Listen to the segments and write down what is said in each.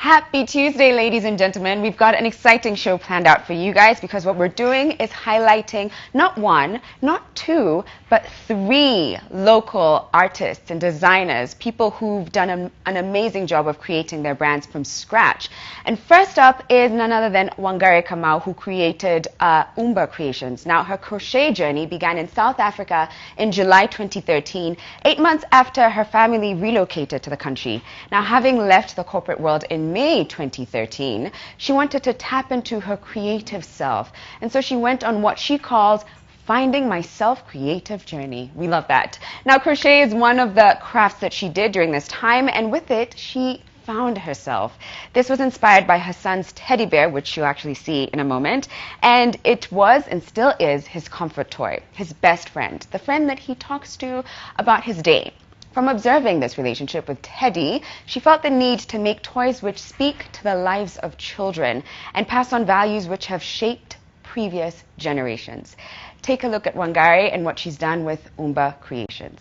Happy Tuesday, ladies and gentlemen. We've got an exciting show planned out for you guys because what we're doing is highlighting not one, not two, but three local artists and designers, people who've done an amazing job of creating their brands from scratch. And first up is none other than Wangari Kamau, who created Umba Creations. Now, her crochet journey began in South Africa in July 2013, 8 months after her family relocated to the country. Now, having left the corporate world in May 2013, she wanted to tap into her creative self. And so she went on what she calls Finding My Self-Creative Journey. We love that. Now, crochet is one of the crafts that she did during this time, and with it, she found herself. This was inspired by her son's teddy bear, which you'll actually see in a moment, and it was and still is his comfort toy, his best friend, the friend that he talks to about his day. From observing this relationship with Teddy, she felt the need to make toys which speak to the lives of children and pass on values which have shaped previous generations. Take a look at Wangari and what she's done with Umba Creations.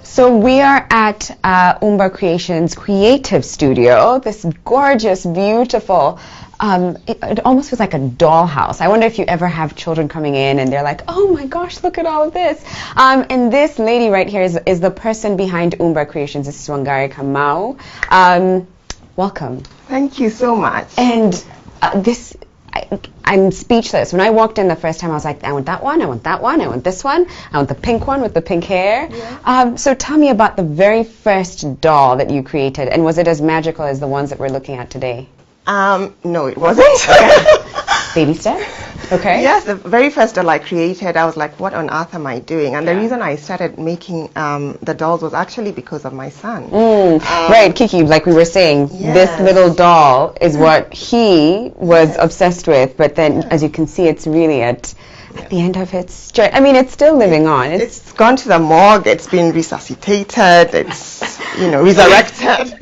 So we are at Umber Creations Creative Studio, this gorgeous, beautiful, it almost feels like a dollhouse. I wonder if you ever have children coming in and they're like, oh my gosh, look at all of this. And this lady right here is the person behind Umber Creations. This is Wangari Kamau. Welcome. Thank you so much. And I'm speechless. When I walked in the first time, I was like, I want that one, I want that one, I want this one, I want the pink one with the pink hair. Yeah. So tell me about the very first doll that you created, and was it as magical as the ones that we're looking at today? No, it wasn't. Baby steps? Okay. Yes, the very first doll I created, I was like, what on earth am I doing? And the reason I started making the dolls was actually because of my son. Right, Kiki, like we were saying, this little doll is what he was obsessed with, but then as you can see, it's really at the end of its journey. I mean, it's still living on. It's gone to the morgue, it's been resuscitated, it's, resurrected.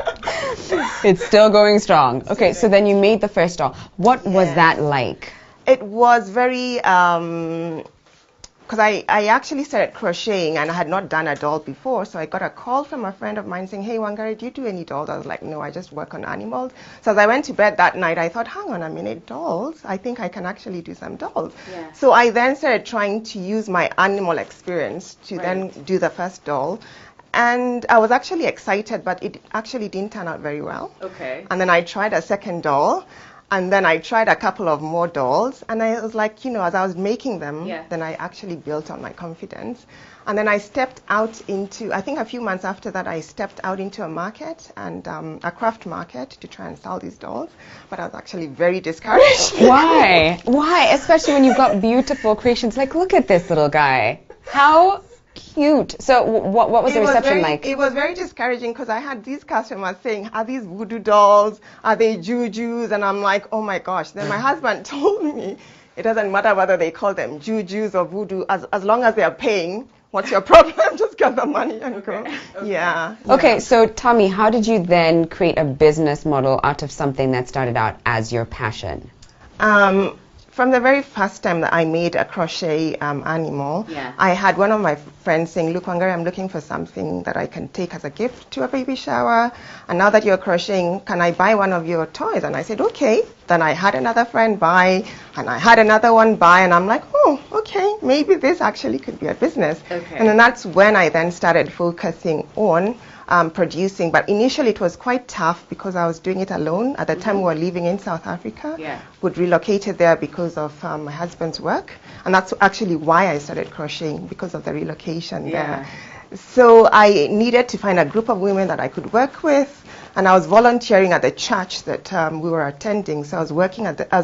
It's still going strong. Okay, so then you made the first doll. What was that like? It was very, because I actually started crocheting and I had not done a doll before, so I got a call from a friend of mine saying, hey, Wangari, do you do any dolls? I was like, no, I just work on animals. So as I went to bed that night, I thought, hang on a minute, dolls? I think I can actually do some dolls. Yeah. So I then started trying to use my animal experience to then do the first doll. And I was actually excited, but it actually didn't turn out very well. Okay. And then I tried a second doll. And then I tried a couple of more dolls, and I was like, as I was making them, then I actually built on my confidence. And then I stepped out into, I think a few months after that, I stepped out into a market, and a craft market, to try and sell these dolls. But I was actually very discouraged. Why? Why? Especially when you've got beautiful creations. Like, look at this little guy. How cute. So what was the reception like? It was very discouraging because I had these customers saying, are these voodoo dolls? Are they jujus? And I'm like, oh my gosh. Then my husband told me, it doesn't matter whether they call them jujus or voodoo, as long as they're paying. What's your problem? Just get the money and go. Okay. Yeah. Okay, so tell me, how did you then create a business model out of something that started out as your passion? From the very first time that I made a crochet animal, I had one of my friends saying, look, Wangari, I'm looking for something that I can take as a gift to a baby shower. And now that you're crocheting, can I buy one of your toys? And I said, okay. Then I had another friend buy, and I had another one buy, and I'm like, oh, okay, maybe this actually could be a business. Okay. And then that's when I then started focusing on producing, but initially it was quite tough because I was doing it alone. At the time we were living in South Africa. We'd relocated there because of my husband's work, and that's actually why I started crocheting, because of the relocation there. So I needed to find a group of women that I could work with, and I was volunteering at the church that we were attending. So I was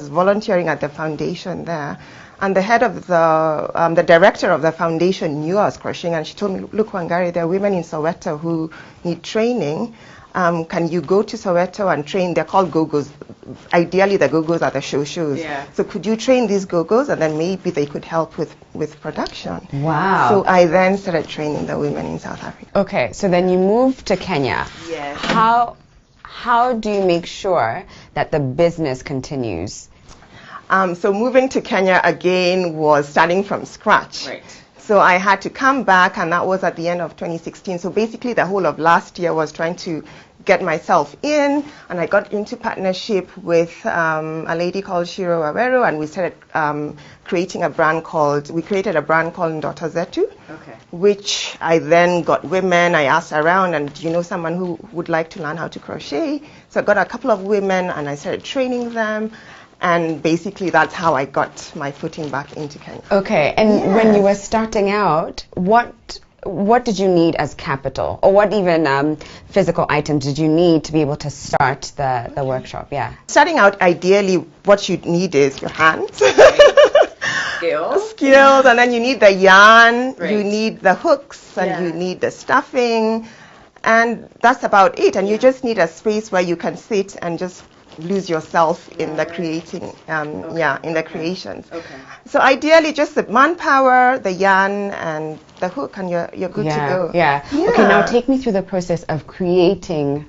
volunteering at the foundation there. And the head of the director of the foundation knew I was crocheting, and she told me, look, Wangari, there are women in Soweto who need training. Can you go to Soweto and train? They're called go-go's. Ideally, the go-go's are the shows. Yeah. So could you train these go-go's, and then maybe they could help with production. Wow. So I then started training the women in South Africa. Okay, so then you moved to Kenya. Yes. how do you make sure that the business continues? So moving to Kenya again was starting from scratch. Right. So I had to come back, and that was at the end of 2016. So basically the whole of last year was trying to get myself in, and I got into partnership with a lady called Shee Art Jewellery, and we started creating a brand called, Ndoto Zetu, which I then got women. I asked around, and do you know someone who would like to learn how to crochet? So I got a couple of women, and I started training them. And basically, that's how I got my footing back into Kenya. Okay, and when you were starting out, what did you need as capital, or what even physical items did you need to be able to start the workshop? Yeah. Starting out, ideally, what you need is your hands. Skills, and then you need the yarn, right. You need the hooks, and you need the stuffing, and that's about it. And you just need a space where you can sit and just lose yourself in the creating, in the creations. Okay. So ideally, just the manpower, the yarn, and the hook, and you're good to go. Yeah. Okay, now take me through the process of creating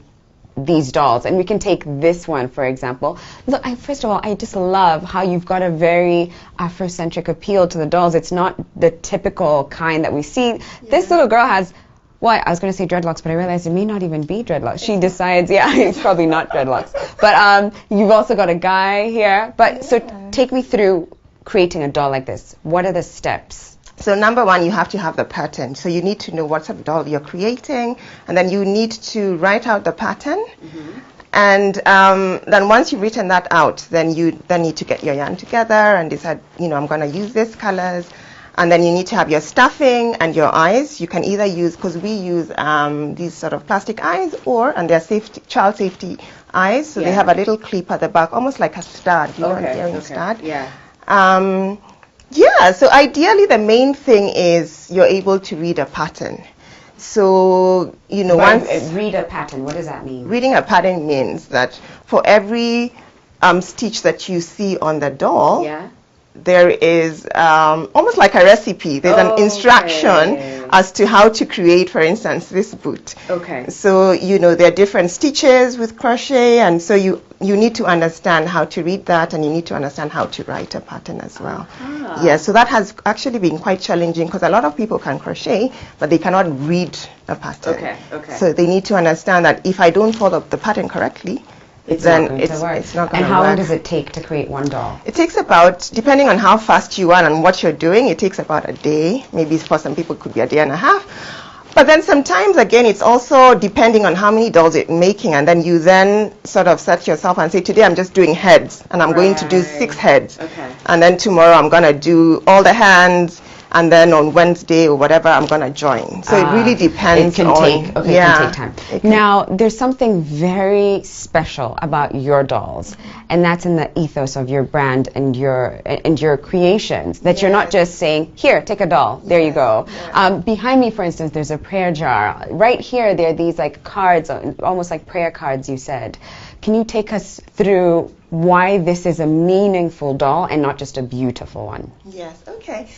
these dolls, and we can take this one for example. Look, first of all, I just love how you've got a very Afrocentric appeal to the dolls. It's not the typical kind that we see. Yeah. This little girl has. Well, I was going to say dreadlocks, but I realized it may not even be dreadlocks. She decides, it's probably not dreadlocks. But you've also got a guy here. But so take me through creating a doll like this. What are the steps? So number one, you have to have the pattern. So you need to know what sort of doll you're creating, and then you need to write out the pattern. Mm-hmm. And then once you've written that out, then you need to get your yarn together and decide, I'm going to use these colors. And then you need to have your stuffing and your eyes. You can either use, because we use these sort of plastic eyes, and they're child safety eyes. So they have a little clip at the back, almost like a stud. Stud. Yeah. So ideally the main thing is you're able to read a pattern. So, read a pattern, what does that mean? Reading a pattern means that for every stitch that you see on the doll, there is almost like a recipe. There's an instruction as to how to create, for instance, this boot. Okay. So, there are different stitches with crochet, and so you need to understand how to read that, and you need to understand how to write a pattern as well. Uh-huh. Yeah, so that has actually been quite challenging, because a lot of people can crochet, but they cannot read the pattern. Okay. So they need to understand that if I don't follow the pattern correctly, it's not going to work. And how long does it take to create one doll? It takes about, depending on how fast you are and what you're doing, it takes about a day. Maybe for some people it could be a day and a half. But then sometimes, again, it's also depending on how many dolls you're making. And then you then sort of set yourself and say, today I'm just doing heads, and I'm going to do 6 heads. Okay. And then tomorrow I'm going to do all the hands. And then on Wednesday or whatever, I'm going to join. So it really depends. It can take time. Now, there's something very special about your dolls, and that's in the ethos of your brand and your creations, that you're not just saying, here, take a doll, there you go. Behind me, for instance, there's a prayer jar. Right here, there are these like cards, almost like prayer cards, you said. Can you take us through why this is a meaningful doll and not just a beautiful one? Yes, okay.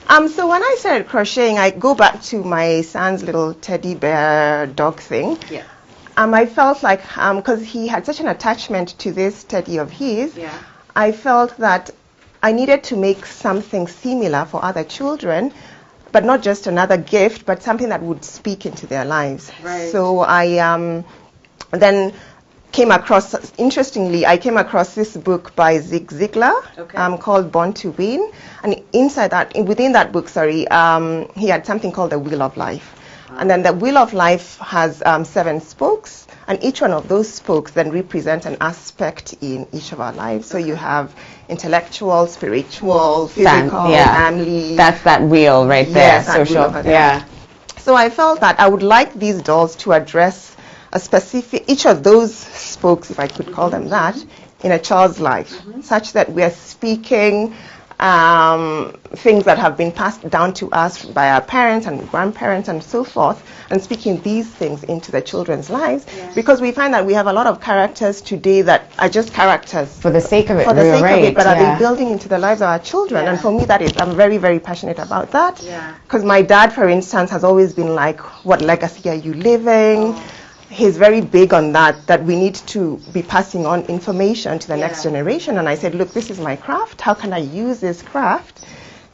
So when I started crocheting, I go back to my son's little teddy bear dog thing. Yeah. I felt like, because he had such an attachment to this teddy of his, I felt that I needed to make something similar for other children, but not just another gift, but something that would speak into their lives. Right. So I then interestingly, I came across this book by Zig Ziglar called Born to Win. And within that book, he had something called the Wheel of Life. And then the Wheel of Life has 7 spokes, and each one of those spokes then represents an aspect in each of our lives. So you have intellectual, spiritual, physical, family. That's that wheel right there. Yes, social. So I felt that I would like these dolls to address each of those spokes, if I could call them that, in a child's life, such that we are speaking things that have been passed down to us by our parents and grandparents and so forth, and speaking these things into the children's lives, because we find that we have a lot of characters today that are just characters for the sake of it, but are they building into the lives of our children? And for me, I'm very, very passionate about that, because my dad, for instance, has always been like, what legacy are you living? he's very big on that we need to be passing on information to the next generation. And I said, look, this is my craft. How can I use this craft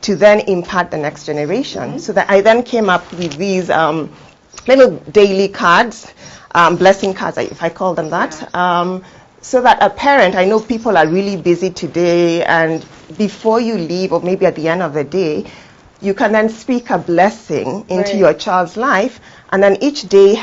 to then impart the next generation? So that I then came up with these little daily cards, blessing cards, if I call them that, so that a parent, I know people are really busy today, and before you leave, or maybe at the end of the day, you can then speak a blessing into your child's life, and then each day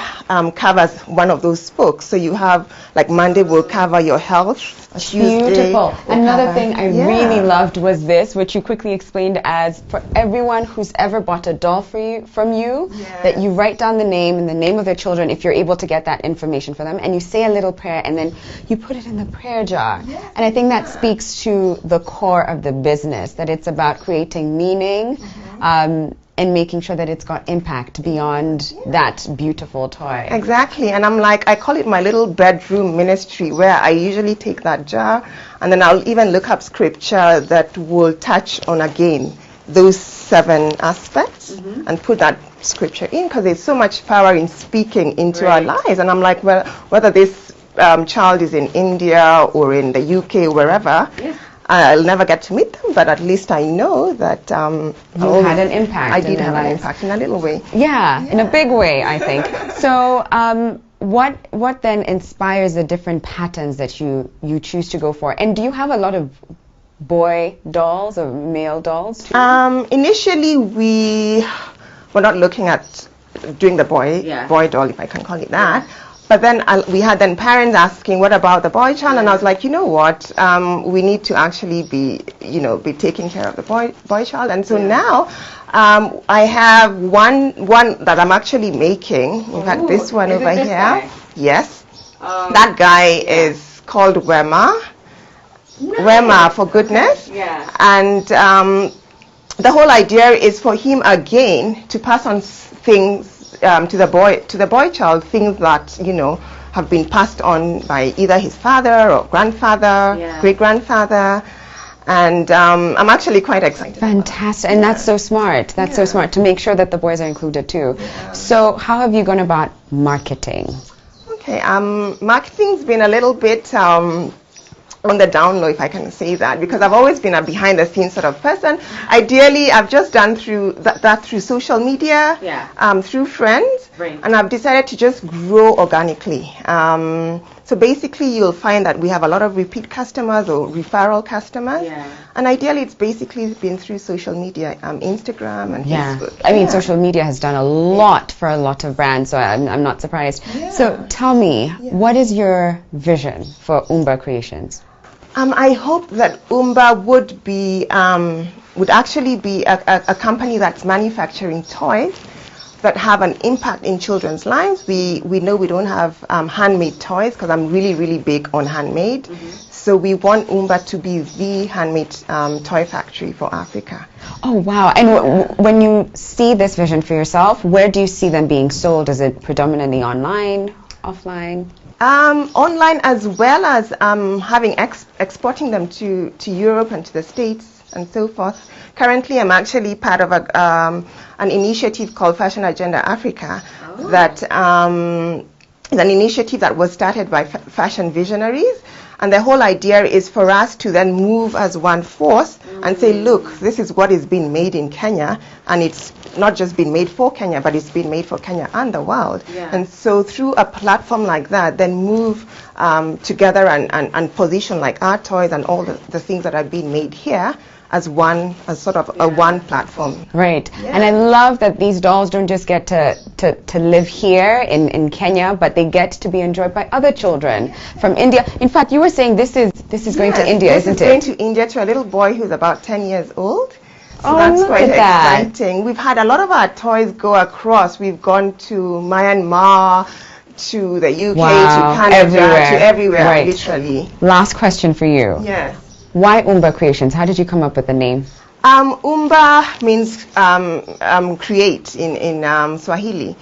covers one of those books. So you have, like, Monday will cover your health. Beautiful. Another thing I really loved was this, which you quickly explained as, for everyone who's ever bought a doll from you, that you write down the name and the name of their children, if you're able to get that information for them, and you say a little prayer, and then you put it in the prayer jar. And I think that speaks to the core of the business, that it's about creating meaning, and making sure that it's got impact beyond that beautiful toy. Exactly. And I'm like, I call it my little bedroom ministry, where I usually take that jar and then I'll even look up scripture that will touch on, again, those 7 aspects, and put that scripture in, because there's so much power in speaking into our lives. And I'm like, well, whether this child is in India or in the UK, wherever, I'll never get to meet them, but at least I know that you had an impact. I did have an impact in a little way. Yeah, in a big way, I think. So what then inspires the different patterns that you choose to go for? And do you have a lot of boy dolls or male dolls too? Initially, we were not looking at doing the boy doll, if I can call it that. But then we had parents asking, what about the boy child? And I was like, you know what, we need to actually be taking care of the boy child. And so now I have one that I'm actually making. In fact, this one over here. Guy? Yes. That guy is called Wema. Wema, for goodness. And the whole idea is for him, again, to pass on things to the boy child, things that have been passed on by either his father or grandfather, great grandfather, and I'm actually quite excited. Fantastic, and that's so smart. That's so smart to make sure that the boys are included too. So how have you gone about marketing? Okay, marketing's been a little bit on the down low, if I can say that, because I've always been a behind the scenes sort of person. Ideally, I've just done through that through social media, through friends, and I've decided to just grow organically. So basically, you'll find that we have a lot of repeat customers or referral customers, and ideally, it's basically been through social media, Instagram and Facebook. I mean, social media has done a lot for a lot of brands, so I'm not surprised. So tell me, what is your vision for Umber Creations? I hope that Umba would actually be a company that's manufacturing toys that have an impact in children's lives. We know we don't have handmade toys, because I'm really, really big on handmade. So we want Umba to be the handmade toy factory for Africa. Oh, wow. And when you see this vision for yourself, where do you see them being sold? Is it predominantly online, offline? Online, as well as exporting them to Europe and to the States and so forth. Currently, I'm actually part of an initiative called Fashion Agenda Africa. That is an initiative that was started by fashion visionaries. And the whole idea is for us to then move as one force and say, look, this is what is being made in Kenya, and it's not just been made for Kenya, but it's been made for Kenya and the world. And so through a platform like that, then move together and position like our toys and all the things that are being made here as sort of a one platform. Right. And I love that these dolls don't just get to live here in Kenya, but they get to be enjoyed by other children from India. In fact, you were saying this is going to India, isn't it? This is going to India, to a little boy who's about 10 years old. So that's quite exciting. We've had a lot of our toys go across. We've gone to Myanmar, to the UK, to Canada, to everywhere, literally. Last question for you. Yes. Why Umber Creations? How did you come up with the name? Umba means create in Swahili.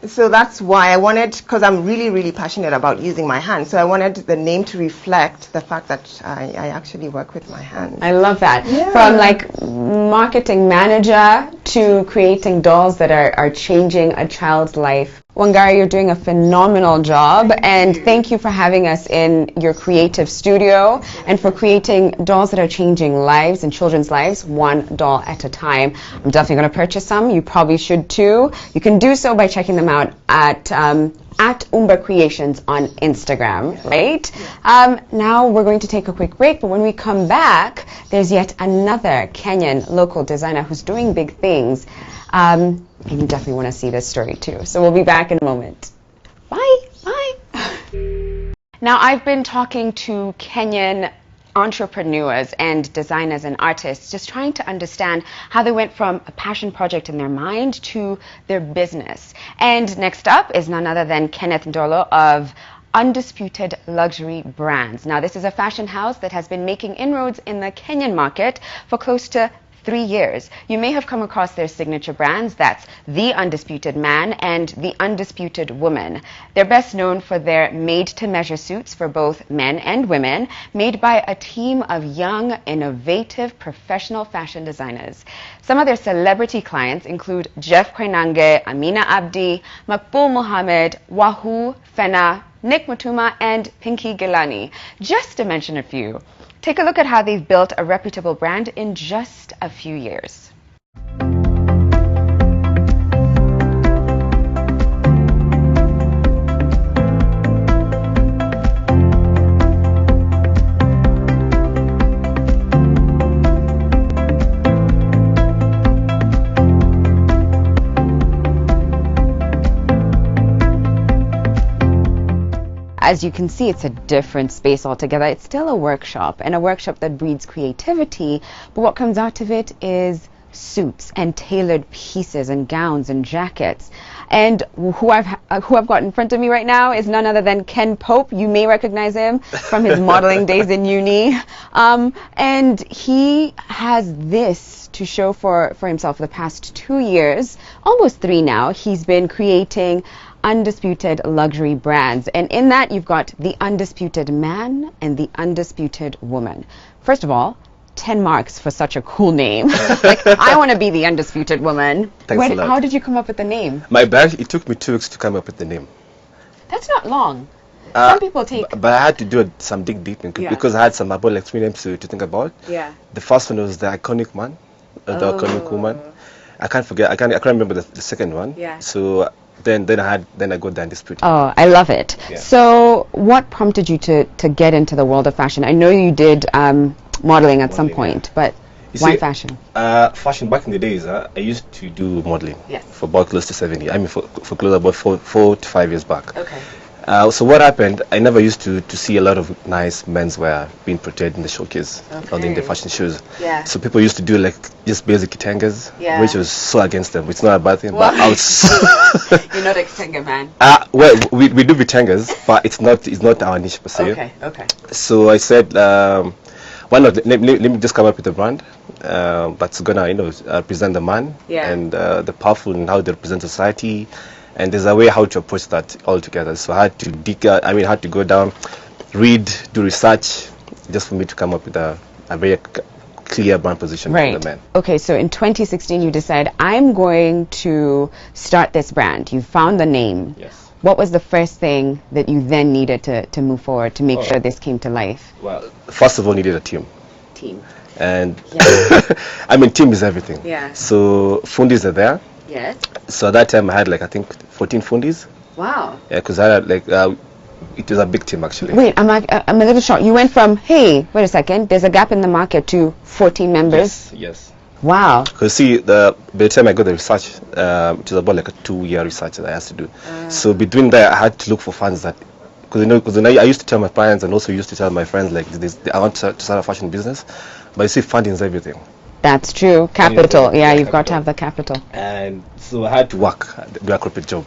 So that's why I wanted, because I'm really, really passionate about using my hands. So I wanted the name to reflect the fact that I actually work with my hands. I love that. Yeah. From like marketing manager to creating dolls that are changing a child's life. Wangari, you're doing a phenomenal job, and thank you for having us in your creative studio and for creating dolls that are changing lives and children's lives, one doll at a time. I'm definitely going to purchase some. You probably should too. You can do so by checking them out at Umber Creations on Instagram, right? Now we're going to take a quick break, but when we come back, there's yet another Kenyan local designer who's doing big things. You definitely want to see this story too. So we'll be back in a moment. Bye. Bye. Now, I've been talking to Kenyan entrepreneurs and designers and artists, just trying to understand how they went from a passion project in their mind to their business. And next up is none other than Kenneth Ndolo of Undisputed Luxury Brands. Now, this is a fashion house that has been making inroads in the Kenyan market for close to 3 years. You may have come across their signature brands. That's the Undisputed Man and the Undisputed Woman. They're best known for their made-to-measure suits for both men and women, made by a team of young, innovative, professional fashion designers. Some of their celebrity clients include Jeff Koinange, Amina Abdi, Makbul Mohammed, Wahoo, Fena, Nick Mutuma, and Pinky Gilani, just to mention a few. Take a look at how they've built a reputable brand in just a few years. As you can see, it's a different space altogether. It's still a workshop, and a workshop that breeds creativity, but what comes out of it is suits and tailored pieces and gowns and jackets. And who I've got in front of me right now is none other than Ken Pope. You may recognize him from his modeling days in uni. And he has this to show for himself for the past 2 years, almost 3 now. He's been creating Undisputed Luxury Brands, and in that you've got the Undisputed Man and the Undisputed Woman. First of all, 10 marks for such a cool name. Like, I want to be the Undisputed Woman. Thanks a lot. How did you come up with the name? My bad, it took me 2 weeks to come up with the name. That's not long. Some people take... But I had to do some dig deep because I had some about like 3 names to think about. Yeah. The first one was the iconic man, the iconic woman. I can't remember the second one. Yeah. So then I got the Undisputed. Oh, I love it. Yeah. So what prompted you to get into the world of fashion? I know you did modeling at some point, but why fashion? Fashion back in the days, I used to do modeling for about close to 7 years. I mean, for close about 4 to 5 years back. Okay. So what happened, I never used to see a lot of nice menswear being portrayed in the showcase or in the fashion shows. Yeah. So people used to do like just basic kitengas, which was so against them. It's not a bad thing, what? but I was... You're not a kitenga man. Well, we do kitengas, but it's not our niche per se. Okay. So I said, why not, let me just come up with a brand that's gonna, represent the man and the powerful and how they represent society. And there's a way how to approach that all together. So I had to had to go down, read, do research, just for me to come up with a very clear brand position for the men. Okay, so in 2016 you decide, I'm going to start this brand. You found the name. Yes. What was the first thing that you then needed to move forward to make sure this came to life? Well, first of all, needed a team. And I mean, team is everything. Yeah. So fundis are there. Yes. So at that time I had like I think 14 fundis. Wow. Yeah, because I had like it was a big team actually. Wait, I'm a little shocked. You went from, hey, wait a second, there's a gap in the market, to 14 members. Yes. Wow. Because see, by the time I got the research, it was about like a 2-year research that I had to do. So between there, I had to look for funds that, because I used to tell my parents and also used to tell my friends like I want to start a fashion business, but you see, funding is everything. That's true. Capital. Yeah, you've got to have the capital. And so I had to work, do a corporate job.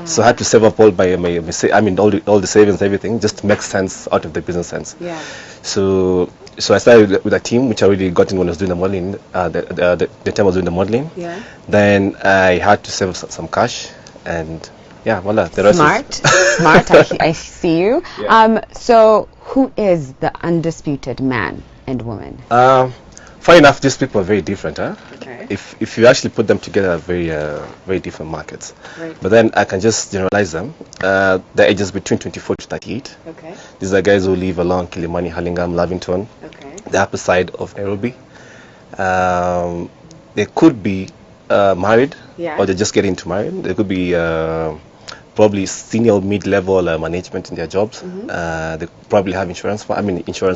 So I had to save up all all the savings, everything, just to make sense out of the business sense. Yeah. So I started with a team, which I already got in when I was doing the modeling. The time I was doing the modeling. Yeah. Then I had to save some cash, and yeah, voila, the rest Smart. I see you. Yeah. So who is the undisputed man and woman? Funny enough, these people are very different, huh? Okay. If you actually put them together, very different markets. Right. But then I can just generalize them. The ages between 24 to 38. Okay. These are guys who live along Kilimani, Hurlingham, Lavington, okay, the upper side of Nairobi. They could be married, yeah, or they just get into married. They could be probably senior or mid-level management in their jobs. They probably have insurance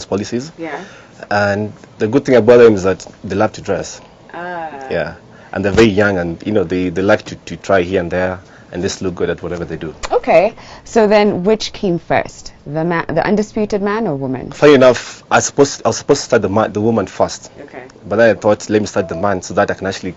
policies. Yeah. And the good thing about them is that they love to dress. Yeah. And they're very young, and they like to try here and there, and just look good at whatever they do. Okay. So then which came first? The undisputed man or woman? Funny enough, I was supposed to start the woman first. Okay. But then I thought, let me start the man so that I can actually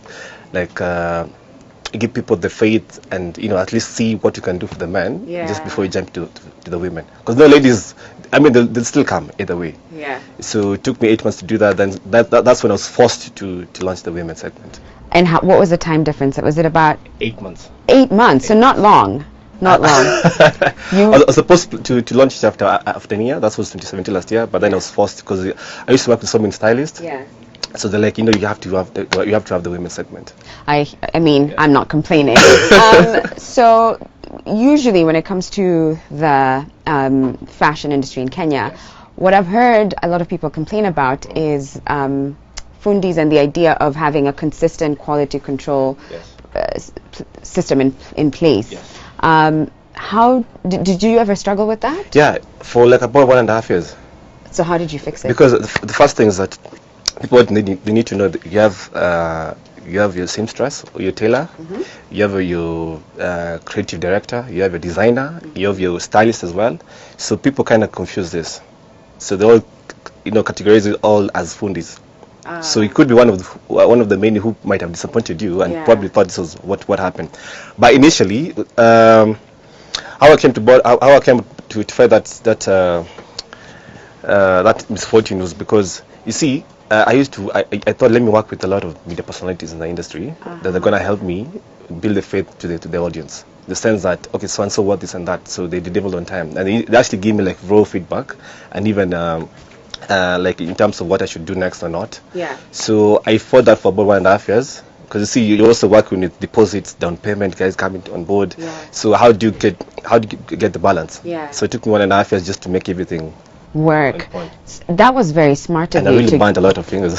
give people the faith and at least see what you can do for the men, yeah, just before you jump to the women. Because no ladies, they'll still come either way. Yeah. So it took me 8 months to do that. Then that's when I was forced to launch the women segment. And what was the time difference? Was it about 8 months? 8 months, so not long. Not long. I was supposed to launch it after a year. That was 2017 last year. But then I was forced because I used to work with so many stylists. Yeah. So they're like, you have to have the women's segment. I mean, yeah, I'm not complaining. So usually when it comes to the fashion industry in Kenya, yes, what I've heard a lot of people complain about is fundis and the idea of having a consistent quality control, yes, system in place. Yes. How did you ever struggle with that? Yeah, for like about 1.5 years. So how did you fix it? Because the first thing is that people they need to know that you have your seamstress or your tailor, you have your creative director, you have your designer, you have your stylist as well. So people kind of confuse this. So they all categorize it all as fundis. So it could be one of the many who might have disappointed you and, yeah, probably thought this was what happened. But initially, how I came to find that misfortune was because, you see, I thought, let me work with a lot of media personalities in the industry that are going to help me build the faith to the audience. The sense that, okay, so and so what this and that, so they delivered on time, and they actually gave me like raw feedback, and even like in terms of what I should do next or not. Yeah. So I fought that for about 1.5 years, because you see, you're also working with deposits, down payment, guys coming on board. Yeah. So how do you get the balance? Yeah. So it took me 1.5 years just to make everything work. That was very smart of you. And I really burned a lot of fingers.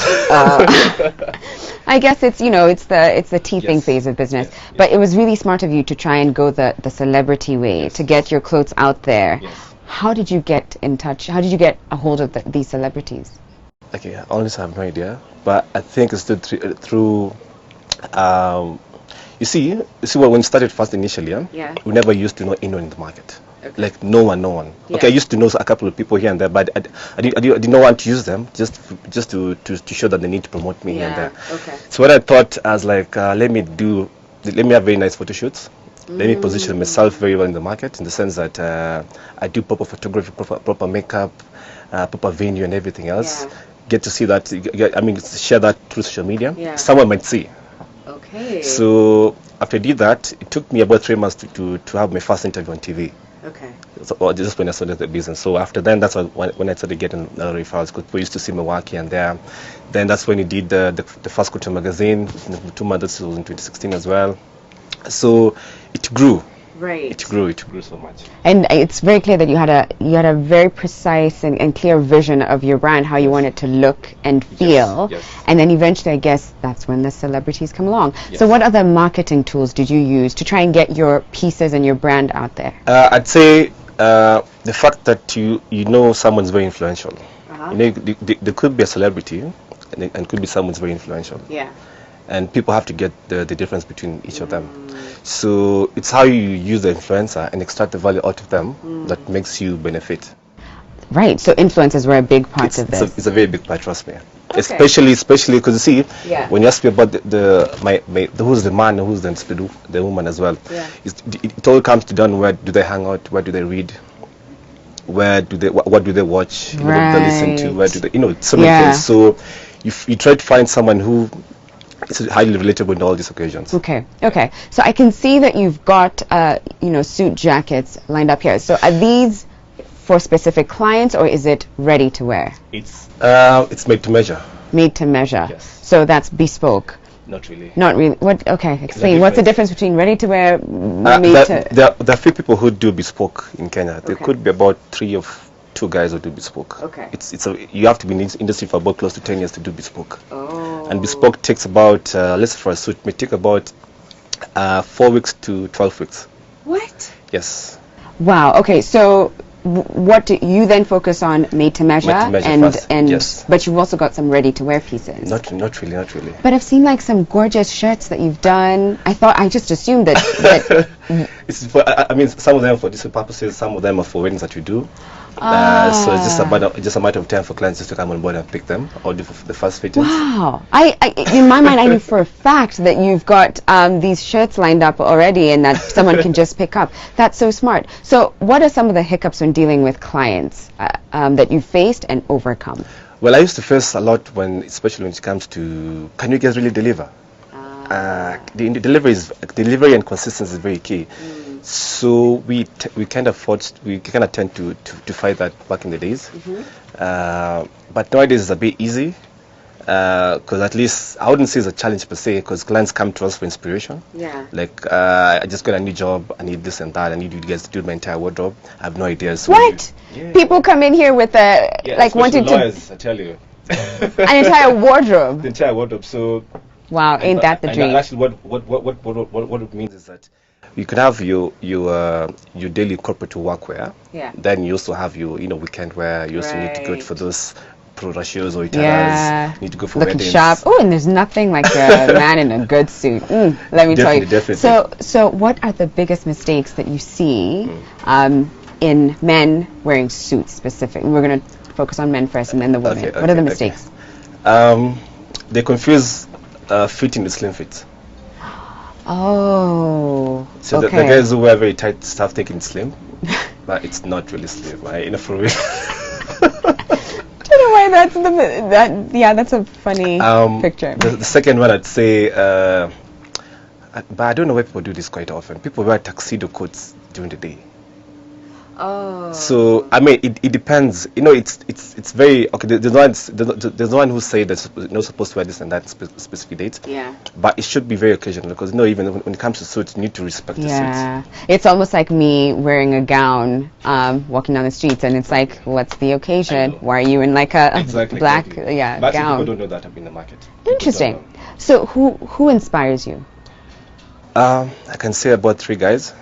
I guess it's the teething, yes, phase of business. Yes. But it was really smart of you to try and go the celebrity way, yes, to get your clothes out there. Yes. How did you get in touch? How did you get a hold of these celebrities? Okay, I honestly have no idea. But I think it's through you see when we started first initially, yeah, we never used to know anyone in the market. Okay. Like no one. Yeah. Okay, I used to know a couple of people here and there, but I did not want to use them just to show that they need to promote me, yeah, here and there. Okay. So what I thought, I was like, let me have very nice photo shoots. Let me position myself very well in the market, in the sense that I do proper photography, proper makeup, proper venue and everything else. Yeah. Get to see that, share that through social media. Yeah. Someone might see. Okay. So after I did that, it took me about 3 months to have my first interview on TV. Okay. So just when I started the business. So after then, that's when I started getting referrals, because people used to see me work here and there. Then that's when we did the first culture magazine. 2 months, this was in 2016 as well. So it grew. Right. It grew so much. And it's very clear that you had a very precise and clear vision of your brand, how you want it to look and feel. Yes. And then eventually, I guess, that's when the celebrities come along. Yes. So what other marketing tools did you use to try and get your pieces and your brand out there? I'd say the fact that you know someone's very influential. There could be a celebrity and could be someone's very influential. Yeah. And people have to get the difference between each of them. So it's how you use the influencer and extract the value out of them that makes you benefit. Right. So influencers were a big part of this. It's a very big part, trust me. Okay. Especially because you see, yeah, when you ask me about who's the man, who's the woman as well. Yeah. It all comes down, where do they hang out, where do they read, what do they watch, right, what do they listen to, where do they, so many things. So you try to find someone who it's highly relatable in all these occasions. Okay. So I can see that you've got, suit jackets lined up here. So are these for specific clients, or is it ready to wear? It's made to measure. Made to measure. Yes. So that's bespoke. Not really. Not really. What? Okay. Explain. What's the difference between ready to wear, There are few people who do bespoke in Kenya. There could be about 3 or 2 guys who do bespoke. Okay. You have to be in this industry for about close to 10 years to do bespoke. Oh. And bespoke takes about, let's say for a suit, may take about 4 weeks to 12 weeks. What? Yes. Wow. Okay. So what do you then focus on? Made to measure, and yes. But you've also got some ready to wear pieces. Not really. But I've seen like some gorgeous shirts that you've done. I just assumed that it's for, I mean, some of them are for different purposes. Some of them are for weddings that you do. So it's just a matter of time for clients just to come on board and pick them or do the first fittings. Wow. I in my mind, I knew for a fact that you've got these shirts lined up already and that someone can just pick up. That's so smart. So what are some of the hiccups when dealing with clients that you faced and overcome? Well, I used to face a lot especially when it comes to, can you guys really deliver? The delivery and consistency is very key. So we kind of tend to fight that back in the days. But nowadays it's a bit easy because at least I wouldn't say it's a challenge per se, because clients come to us for inspiration. Yeah. Like I just got a new job, I need this and that, I need you guys to do my entire wardrobe. I have no idea. So what? People come in here with wanting lawyers, I tell you. An entire wardrobe. The entire wardrobe. So. Wow, ain't that the dream? Actually, what it means is that you can have your daily corporate workwear. Yeah. Then you also have your weekend wear. You also need to go for those pro shows or itaras. Yeah. Need to go for looking weddings. sharp. Oh, and there's nothing like a man in a good suit. Let me tell you. Definitely. So what are the biggest mistakes that you see in men wearing suits specifically? We're going to focus on men first and then the women. What are the mistakes? They confuse fitting with slim fit. Oh. So the guys who wear very tight stuff thinking it's slim, but it's not really slim. For real. Anyway, that's a funny picture. The second one, I'd say, but I don't know why people do this quite often. People wear tuxedo coats during the day. Oh. So I mean, it depends. It's very okay. There's one who say that you're not supposed to wear this and that specific date. Yeah. But it should be very occasional, because even when it comes to suits, you need to respect the suits. Yeah. It's almost like me wearing a gown, walking down the streets, and it's like, what's the occasion? Why are you in like a black but gown? People don't know that up in the market. Interesting. So who inspires you? I can say about 3 guys.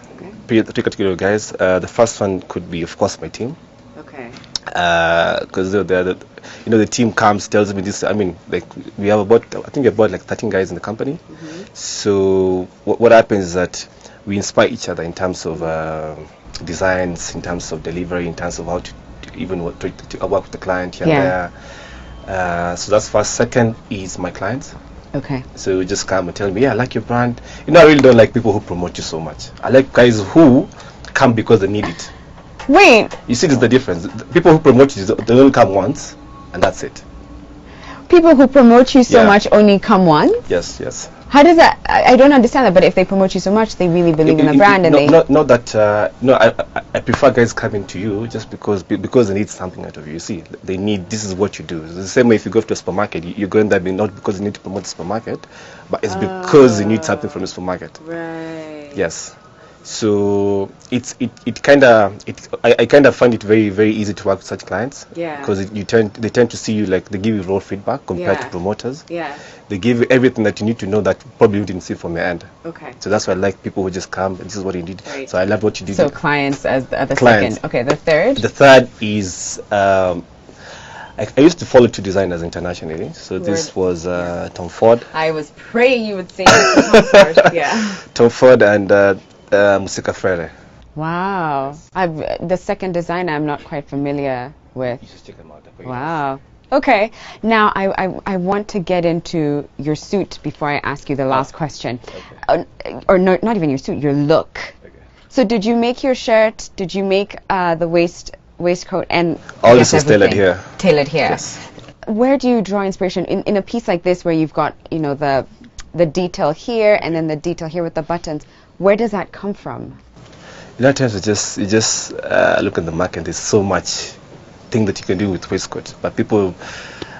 3 category guys. The first one could be, of course, my team. Okay. Because the team comes, tells me this. I mean, like we have about 13 guys in the company. So what happens is that we inspire each other in terms of designs, in terms of delivery, in terms of how to work with the client here and there. So that's first. Second is my clients. Okay. So you just come and tell me, yeah, I like your brand. I really don't like people who promote you so much. I like guys who come because they need it. Wait. You see, there's the difference. People who promote you, they don't come once, and that's it. People who promote you so much only come once? Yes. How does that? I don't understand that. But if they promote you so much, they really believe in the brand, and I prefer guys coming to you just because they need something out of you. You see, they need, this is what you do. It's the same way if you go to a supermarket, you're going there not because you need to promote the supermarket, but it's because you need something from the supermarket. Right. Yes. So I kind of find it very, very easy to work with such clients. Yeah. Because they tend to see you, like, they give you raw feedback compared to promoters. Yeah. They give you everything that you need to know that probably you didn't see from your end. Okay. So that's why I like people who just come, this is what you need. Right. So I love what you did. So clients as the clients. second. Okay, the third? The third is, I used to follow 2 designers internationally. So this was Tom Ford. I was praying you would say Tom Ford. Yeah. Tom Ford and Musica Freire. Wow. The second designer I'm not quite familiar with. You should check them out. Wow. Okay. Now I want to get into your suit before I ask you the last question. Okay. Or no, not even your suit, your look. Okay. So did you make your shirt? Did you make the waistcoat and all this is tailored here? Tailored here. Yes. Where do you draw inspiration in a piece like this, where you've got the the detail here and then the detail here with the buttons. Where does that come from? A lot of times you just look at the market. There's so much thing that you can do with waistcoat, but people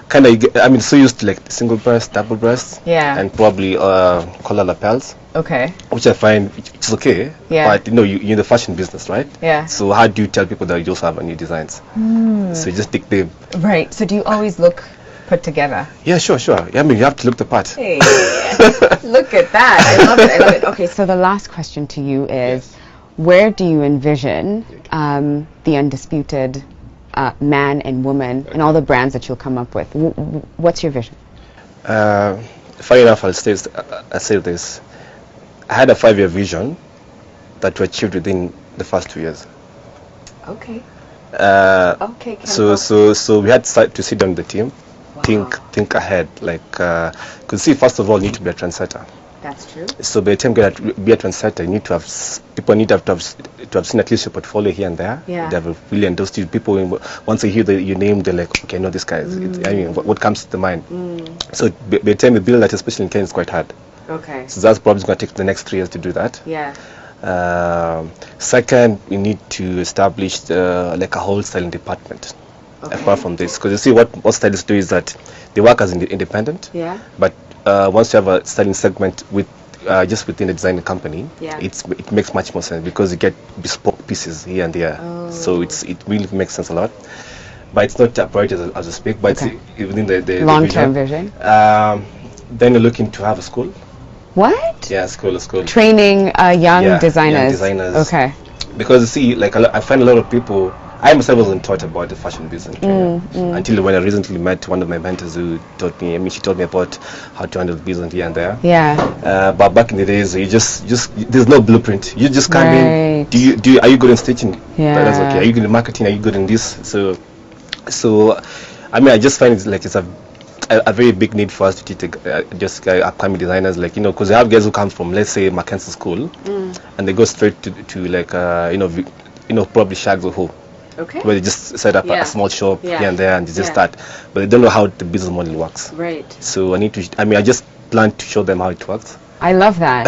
kind of, I mean, so used to like single breast, double breast, and probably collar lapels. Okay. Which I find it's okay, but you know, you're in the fashion business, right? Yeah. So how do you tell people that you also have new designs? So you just take the... Right. So do you always look put together? Yeah, sure. Yeah, I mean, you have to look the part. Hey, look at that. I love it. Okay, so the last question to you is, where do you envision the Undisputed man and woman and all the brands that you'll come up with? What's your vision? Funny enough, I'll say this. I had a 5-year vision that we achieved within the first 2 years. Okay. So we had to sit down with the team, think ahead. Like, because see, first of all, you need to be a trendsetter. That's true. So by the time you be a trendsetter, you need to have people need to have seen at least your portfolio here and there. Yeah. They have really endorsed you. People, once they hear your name, they're like, okay, I know this guy. I mean, what comes to the mind? So by the time you build that, especially in Kenya, it's quite hard. Okay. So that's probably going to take the next 3 years to do that. Yeah. Second, we need to establish like a wholesaling department. Okay. Apart from this, because you see what stylists do is that they work as independent. Yeah. But once you have a styling segment with just within the design company, it makes much more sense because you get bespoke pieces here and there. So it really makes sense a lot. But it's not a priority as we speak. But it's within the long-term vision. Then you're looking to have a school. What? Yeah, school. Training young designers. Young designers. Okay. Because you see, like I find a lot of people. I myself wasn't taught about the fashion business until when I recently met one of my mentors who taught me. I mean, she taught me about how to handle the business here and there. Yeah. But back in the days, you just there's no blueprint. You just come in. Are you good in stitching? Yeah. That's okay. Are you good in marketing? Are you good in this? So, I mean, I just find it's a very big need for us to teach just upcoming designers, like, you know, because they have guys who come from, let's say, Mackenzie School, and they go straight to like probably Shags or Who. Okay. Where they just set up a small shop here and there and they just start, but they don't know how the business model works. Right. So I just plan to show them how it works. I love that.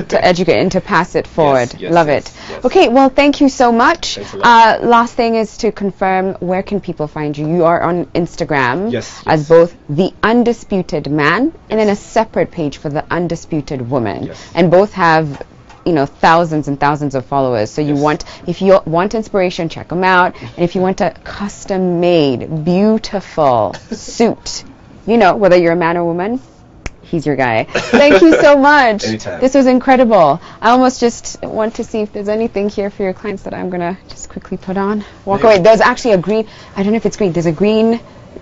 To educate and to pass it forward. Love it. Yes. Okay, well, thank you so much. Thanks a lot. Last thing is to confirm, where can people find you? You are on Instagram as yes. both The Undisputed Man and then a separate page for The Undisputed Woman. Yes. And both have, you know, thousands and thousands of followers. So if you want inspiration, check them out. And if you want a custom-made, beautiful suit, you know, whether you're a man or woman, he's your guy. Thank you so much. Anytime. This was incredible. I almost just want to see if there's anything here for your clients that I'm going to just quickly put on. Walk away. There's actually a green, I don't know if it's green, there's a green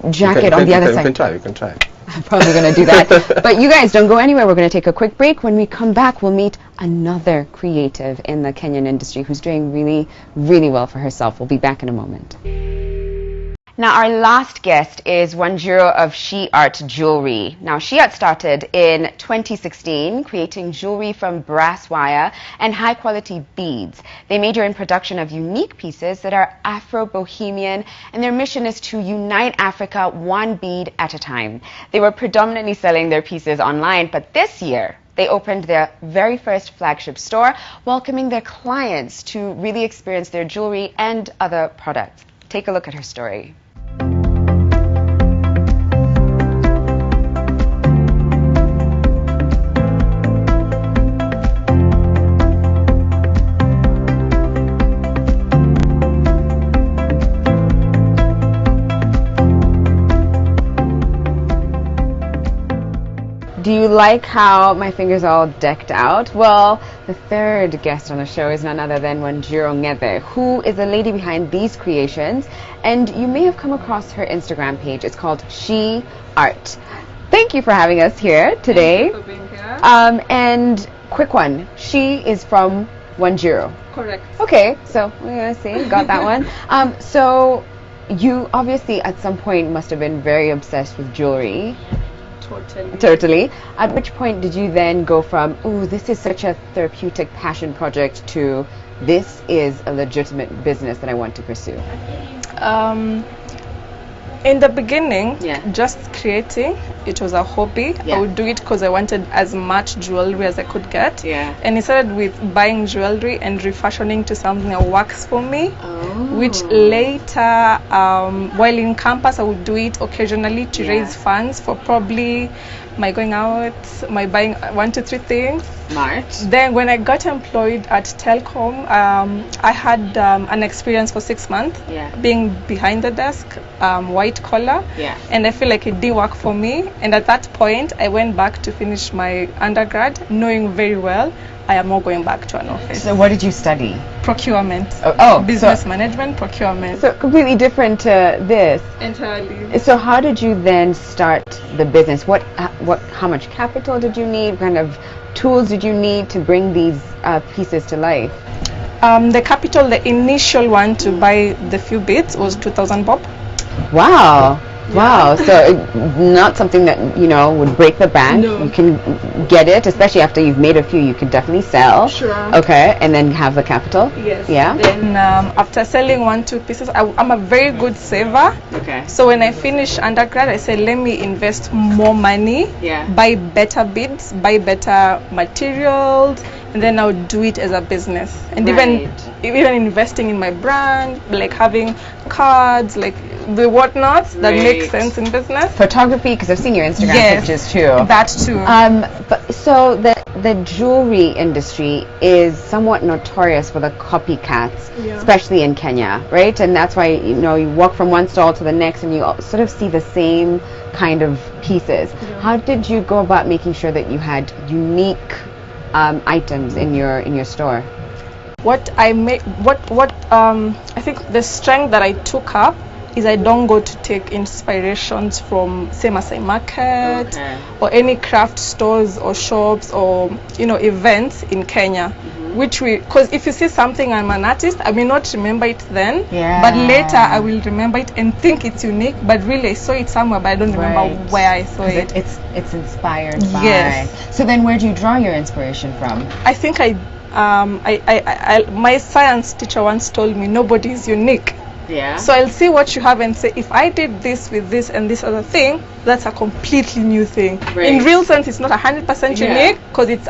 jacket on the other side. You can try. I'm probably going to do that. But you guys don't go anywhere. We're going to take a quick break. When we come back, we'll meet another creative in the Kenyan industry who's doing really, really well for herself. We'll be back in a moment. Now, our last guest is Wanjiro of Shee Art Jewellery. Now, Shee Art started in 2016, creating jewelry from brass wire and high-quality beads. They major in production of unique pieces that are Afro-Bohemian, and their mission is to unite Africa one bead at a time. They were predominantly selling their pieces online, but this year, they opened their very first flagship store, welcoming their clients to really experience their jewelry and other products. Take a look at her story. Do you like how my fingers are all decked out? Well, the third guest on the show is none other than Wanjiro Ngebe, who is the lady behind these creations. And you may have come across her Instagram page. It's called Shee Art. Thank you for having us here today. Thank you for being here. And quick one, she is from Wanjiro. Correct. Okay, so we're going to see, got that one. So you obviously at some point must have been very obsessed with jewelry. Totally. At which point did you then go from, ooh, this is such a therapeutic passion project to this is a legitimate business that I want to pursue? In the beginning, just creating, it was a hobby. I would do it because I wanted as much jewelry as I could get. And it started with buying jewelry and refashioning to something that works for me. Which later, while in campus, I would do it occasionally to raise funds for probably my going out, my buying 1, 2, 3 things. Smart. Then when I got employed at Telcom, I had an experience for 6 months being behind the desk, white collar, and I feel like it didn't work for me. And at that point, I went back to finish my undergrad, knowing very well I am not going back to an office. So what did you study? Procurement. Business management, procurement. So completely different to this. Entirely. So how did you then start the business? How much capital did you need? What kind of tools did you need to bring these pieces to life? The capital, the initial one to buy the few bits was 2,000 bob. Wow. Wow, so not something that, would break the bank. No. You can get it, especially after you've made a few, you can definitely sell. Sure. Okay, and then have the capital? Yes. Yeah? Then after selling 1, 2 pieces, I'm a very good saver. Okay. So when I finished undergrad, I said, let me invest more money, buy better beads, buy better materials, and then I'll do it as a business. And even investing in my brand, like having cards, like the whatnots that make sense in business. Photography, because I've seen your Instagram pictures too. That too. But so the jewelry industry is somewhat notorious for the copycats, especially in Kenya, right? And that's why you walk from one stall to the next and you sort of see the same kind of pieces. How did you go about making sure that you had unique items in your store? What I think the strength that I took up is I don't go to take inspirations from say Masai Market or any craft stores or shops or events in Kenya. Because if you see something, I'm an artist, I may not remember it then, but later I will remember it and think it's unique, but really I saw it somewhere, but I don't remember where I saw it. It's inspired by. Yes. So then where do you draw your inspiration from? I think my science teacher once told me nobody is unique. So I'll see what you have and say, if I did this with this and this other thing, that's a completely new thing. In real sense, it's not 100% unique because it's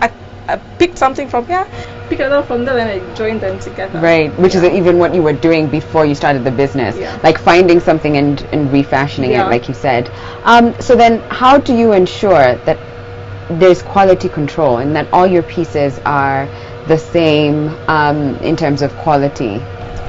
I picked something from here, picked another from there, then I joined them together. Right, which is even what you were doing before you started the business, like finding something and refashioning it, like you said. So then, how do you ensure that there's quality control and that all your pieces are the same in terms of quality?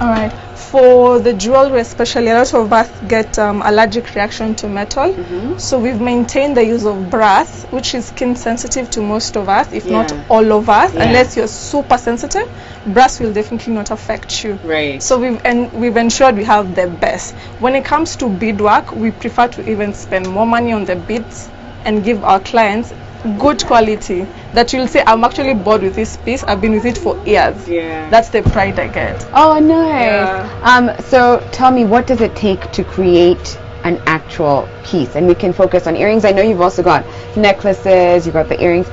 All right. For the jewelry especially, a lot of us get allergic reaction to metal. So we've maintained the use of brass, which is skin sensitive to most of us, if not all of us. Unless you're super sensitive, brass will definitely not affect you. So we've ensured we have the best. When it comes to beadwork, we prefer to even spend more money on the beads and give our clients good quality that you'll say, I'm actually bored with this piece, I've been with it for years. That's the pride I get. Oh, nice. So tell me, what does it take to create an actual piece? And we can focus on earrings. I know you've also got necklaces, you've got the earrings,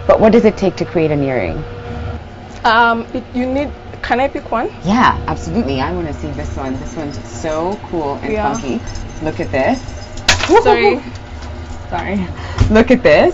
but what does it take to create an earring? You need, can I pick one? Yeah, absolutely. I want to see this one. This one's so cool and funky. Look at this. Sorry. Look at this.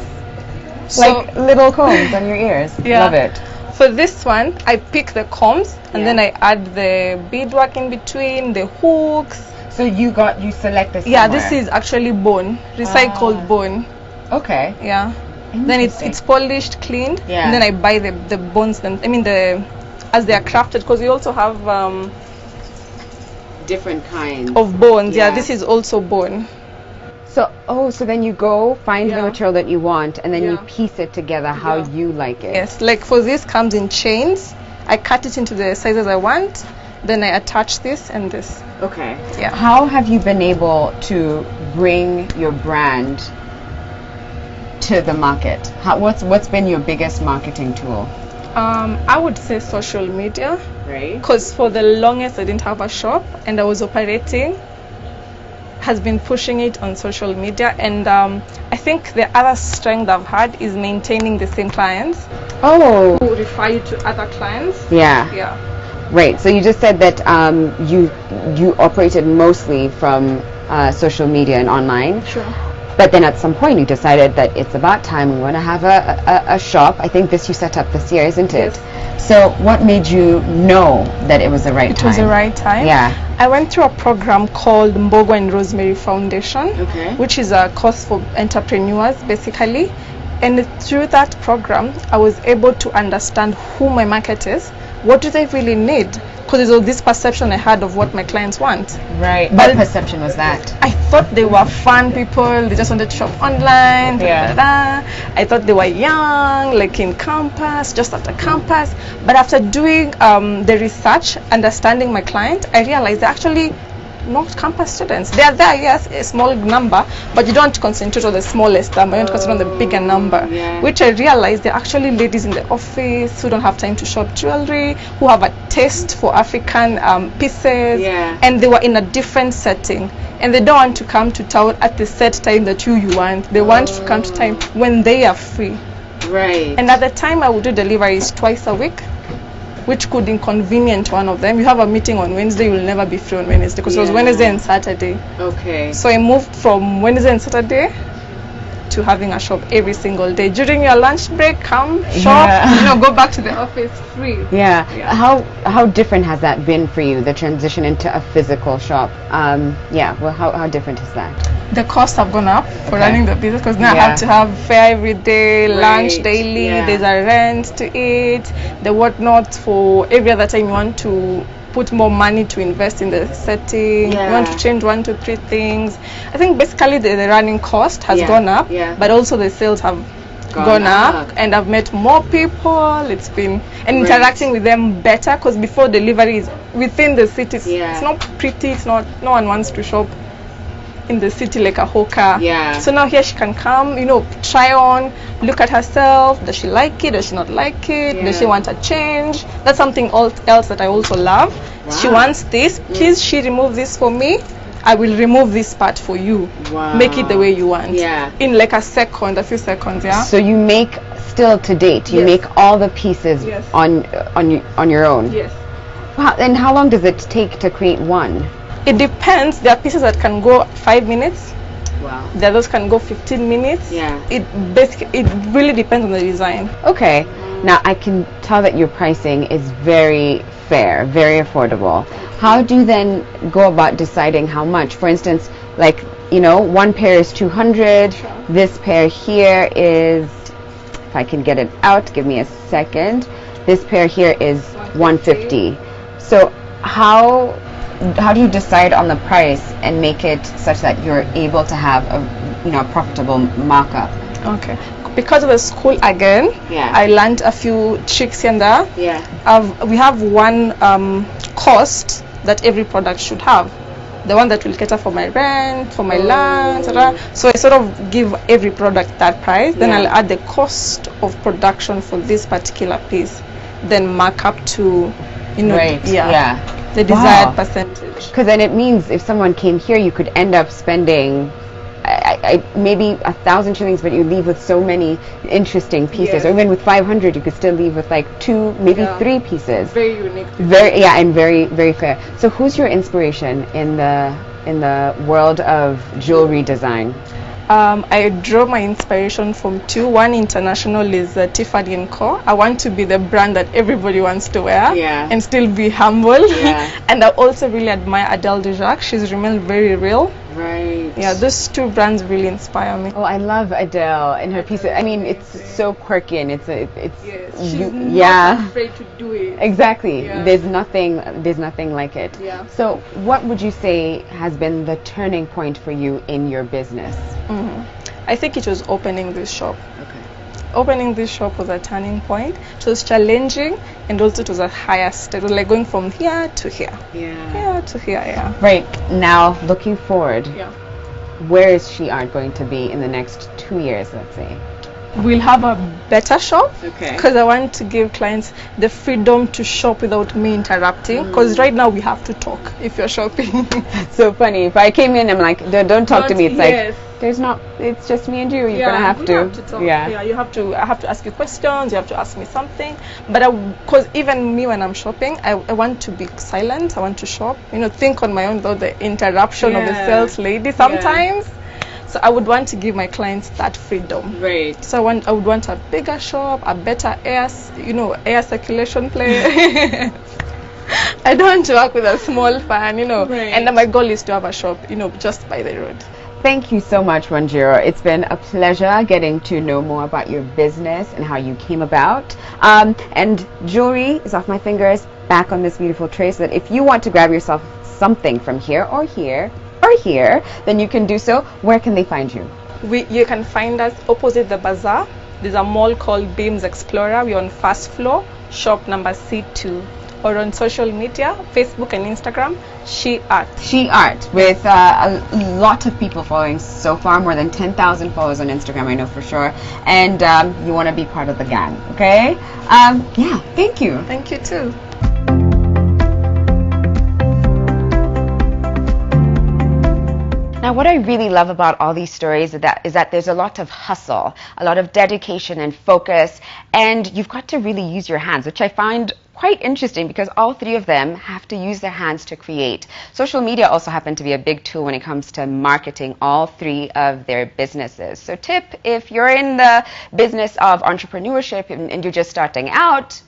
Like little combs on your ears. Love it. For this one, I pick the combs and then I add the beadwork in between, the hooks. So you select this. Yeah, this is actually bone, recycled bone. Okay. Yeah. Then it's polished, cleaned, and then I buy the bones. Then as they are crafted, because we also have different kinds of bones. Yeah, this is also bone. So then you go find the material that you want and then you piece it together how you like it. Yes, like for this comes in chains. I cut it into the sizes I want, then I attach this and this. Okay. Yeah. How have you been able to bring your brand to the market? What's been your biggest marketing tool? I would say social media. Right. Because for the longest I didn't have a shop and I was operating. Has been pushing it on social media, and I think the other strength I've had is maintaining the same clients. Oh. Who refer you to other clients. Yeah. Yeah. Right. So you just said that you operated mostly from social media and online. Sure. But then at some point you decided that it's about time we want to have a shop. I think this you set up this year, isn't it? Yes. So what made you know that it was the right time? It was the right time. Yeah. I went through a program called Mbogo and Rosemary Foundation, which is a course for entrepreneurs basically. And through that program, I was able to understand who my market is, what do they really need, because there's this perception I had of what my clients want. Right. But what perception was that? I thought they were fun people, they just wanted to shop online, I thought they were young, like in campus, just after campus. But after doing the research, understanding my client, I realized they're actually not campus students. They are there, yes, a small number, but you don't want to concentrate on the smallest number, you want to concentrate on the bigger number. Which I realized they're actually ladies in the office who don't have time to shop jewelry, who have a taste for African pieces, and they were in a different setting. And they don't want to come to town at the set time that you want. They want to come to time when they are free. Right. And at the time I would do deliveries twice a week, which could inconvenience one of them. You have a meeting on Wednesday, you will never be free on Wednesday, because it was Wednesday and Saturday. Okay. So I moved from Wednesday and Saturday to having a shop every single day. During your lunch break, come shop, go back to the office free. How different has that been for you, the transition into a physical shop? Well, how different is that? The costs have gone up for running the business, because now I have to have fare every day, lunch daily, there's a rent to eat, the whatnot for every other time you want to put more money to invest in the setting, you want to change 1 to 3 things. I think basically the running cost has gone up, but also the sales have gone up, and I've met more people. It's been interacting with them better, because before delivery is within the city, it's not pretty, it's not, no one wants to shop in the city like a hawker. So now here she can come, try on, look at herself. Does she like it? Does she not like it? Does she want a change? That's something else that I also love. She wants this. Please, she remove this for me. I will remove this part for you. Make it the way you want. In like a few seconds. So you make, still to date, you make all the pieces on your own. Wow. And how long does it take to create one? It depends. There are pieces that can go 5 minutes. Wow. The others can go 15 minutes. It really depends on the design. Okay. Now I can tell that your pricing is very fair, very affordable. How do you then go about deciding how much? For instance, like, one pair is 200. This pair here is, if I can get it out, give me a second. This pair here is 150. So how do you decide on the price and make it such that you're able to have a profitable markup? Okay, because of the school again, I learned a few tricks here and there. We have one cost that every product should have, the one that will cater for my rent, for my lunch, so I sort of give every product that price. Then I'll add the cost of production for this particular piece, then mark up to the desired percentage. Because then it means if someone came here, you could end up spending maybe 1,000 shillings, but you leave with so many interesting pieces. Or even with 500, you could still leave with like 2, maybe 3 pieces. Very unique. And very, very fair. So who's your inspiration in the world of jewelry design? I draw my inspiration from 2. One international is Tiffany & Co. I want to be the brand that everybody wants to wear and still be humble. And I also really admire Adele Dujak. She's remained very real. Right. Yeah, those 2 brands really inspire me. Oh, I love Adele and her pieces. I mean, it's so quirky and it's she's not afraid to do it. Exactly. There's nothing like it. So what would you say has been the turning point for you in your business? I think it was opening this shop. Opening this shop was a turning point. It was challenging, and also it was a higher step. It was like going from here to here. Here to here, Right. Now, looking forward, where is Shee Art going to be in the next 2 years, let's say? We'll have a better shop, because I want to give clients the freedom to shop without me interrupting, because right now we have to talk if you're shopping. So funny. If I came in, I'm like, don't talk to me. It's like, it's just me and you. You're gonna have to. Talk. You have to. I have to ask you questions. You have to ask me something. But because even me when I'm shopping, I want to be silent. I want to shop. Think on my own without the interruption of the sales lady sometimes. So I would want to give my clients that freedom. Right. So I would want a bigger shop, a better air circulation place. I don't want to work with a small fan, right. And my goal is to have a shop, just by the road. Thank you so much, Wanjiro. It's been a pleasure getting to know more about your business and how you came about. And jewelry is off my fingers, back on this beautiful tray, so that if you want to grab yourself something from here or here or here, then you can do so. Where can they find you? You can find us opposite the bazaar. There's a mall called Beams Explorer. We're on first floor, shop number C2. Or on social media, Facebook and Instagram, Shee Art. Shee Art, with a lot of people following so far, more than 10,000 followers on Instagram, I know for sure. And you want to be part of the gang, okay? Yeah, thank you. Thank you too. Now, what I really love about all these stories is that there's a lot of hustle, a lot of dedication and focus, and you've got to really use your hands, which I find quite interesting because all three of them have to use their hands to create. Social media also happened to be a big tool when it comes to marketing all three of their businesses. So tip, if you're in the business of entrepreneurship and you're just starting out,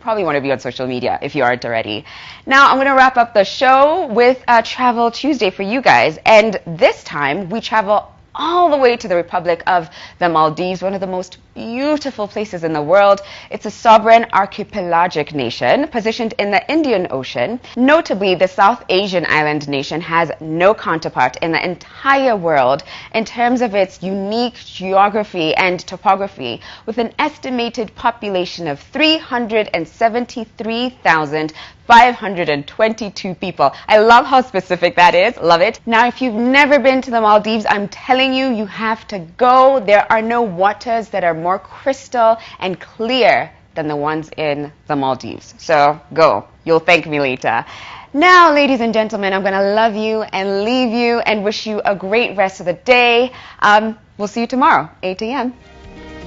probably want to be on social media if you aren't already. Now I'm going to wrap up the show with a Travel Tuesday for you guys, and this time we travel all the way to the Republic of the Maldives, one of the most beautiful places in the world. It's a sovereign archipelagic nation positioned in the Indian Ocean. Notably, the South Asian island nation has no counterpart in the entire world in terms of its unique geography and topography, with an estimated population of 373,522 people. I love how specific that is. Love it. Now, if you've never been to the Maldives, I'm telling you, you have to go. There are no waters that are more crystal and clear than the ones in the Maldives. So go. You'll thank me later. Now, ladies and gentlemen, I'm going to love you and leave you and wish you a great rest of the day. We'll see you tomorrow, 8 a.m.